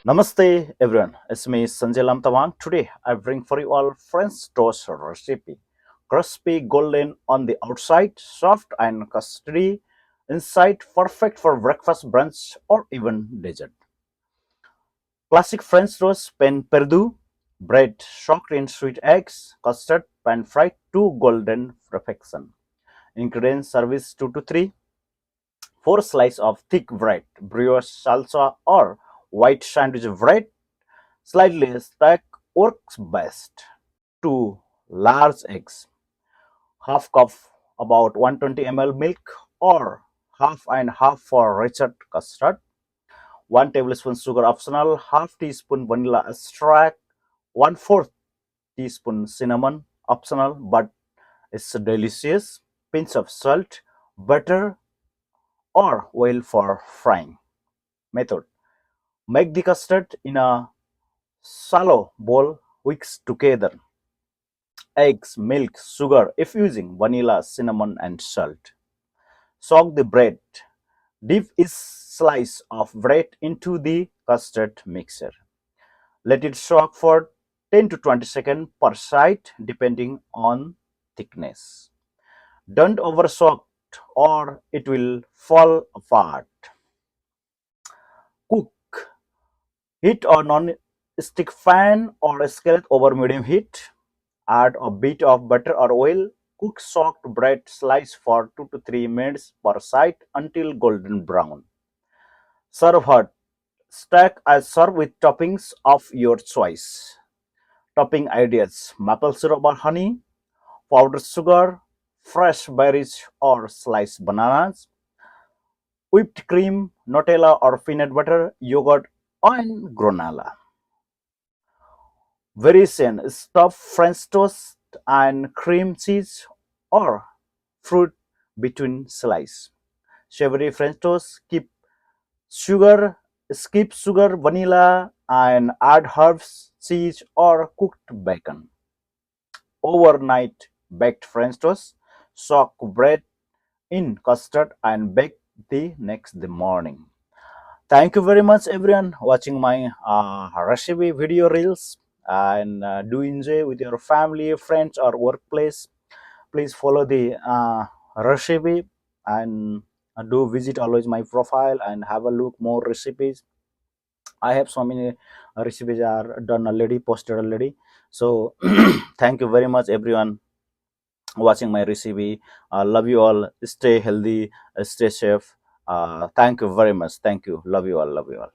Namaste everyone, it's me Sanjay Lamtawang. Today I bring for you all French toast recipe. Crispy golden on the outside, soft and custardy inside, perfect for breakfast, brunch or even dessert. Classic French toast pan perdu, bread soaked in sweet eggs, custard pan fried to golden perfection. Ingredients service 2 to 3, 4 slices of thick bread, brioche salsa or white sandwich bread, slightly stacked works best. 2 large eggs, half cup about 120 ml milk or half and half for richer custard, 1 tablespoon sugar optional, half teaspoon vanilla extract, 1/4 teaspoon cinnamon optional but it's delicious, pinch of salt, butter or oil for frying. Method: make the custard in a shallow bowl, whisk together eggs, milk, sugar if using vanilla, cinnamon and salt. Soak the bread. Dip each slice of bread into the custard mixture. Let it soak for 10 to 20 seconds per side depending on thickness. Don't over soak or it will fall apart. Cook. Heat or non-stick pan or skillet over medium heat. Add a bit of butter or oil. Cook soaked bread slice for 2 to 3 minutes per side until golden brown. Serve hot. Stack and serve with toppings of your choice. Topping ideas: maple syrup or honey, powdered sugar, fresh berries or sliced bananas, whipped cream, Nutella or peanut butter, yogurt, and granola. Variation: stuffed French toast and cream cheese or fruit between slices. Savory French toast: sugar, skip sugar, vanilla, and add herbs, cheese, or cooked bacon. Overnight baked French toast: soak bread in custard and bake the next morning. Thank you very much, everyone, watching my recipe video reels, and do enjoy with your family, friends, or workplace. Please follow the recipe and do visit always my profile and have a look more recipes. I have so many recipes are done already, posted already. So thank you very much, everyone, watching my recipe. Love you all. Stay healthy, stay safe. Thank you very much. Thank you. Love you all. Love you all.